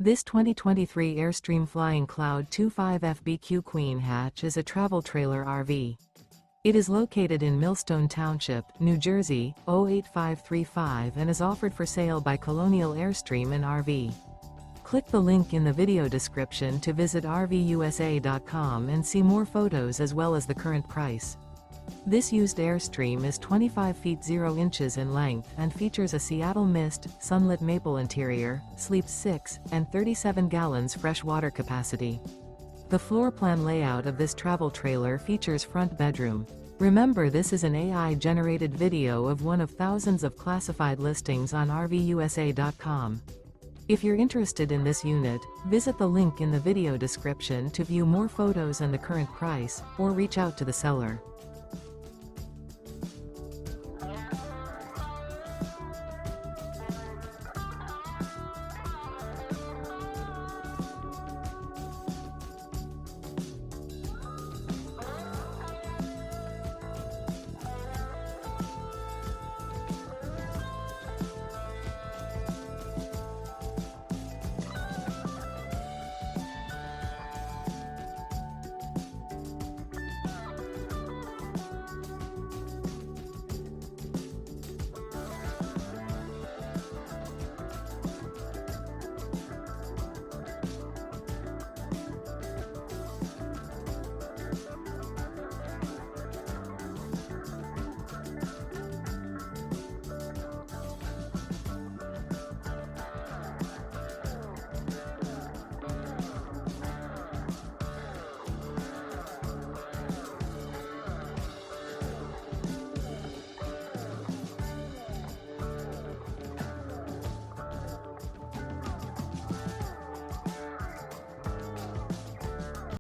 This 2023 Airstream Flying Cloud 25 FBQ Queen Hatch is a travel trailer RV. It is located in Millstone Township, New Jersey, 08535 and is offered for sale by Colonial Airstream RV. Click the link in the video description to visit RVUSA.com and see more photos as well as the current price. This used Airstream is 25 feet 0 inches in length and features a Seattle Mist, Sunlit Maple interior, sleeps 6, and 37 gallons fresh water capacity. The floor plan layout of this travel trailer features front bedroom. Remember, this is an AI-generated video of one of thousands of classified listings on RVUSA.com. If you're interested in this unit, visit the link in the video description to view more photos and the current price, or reach out to the seller.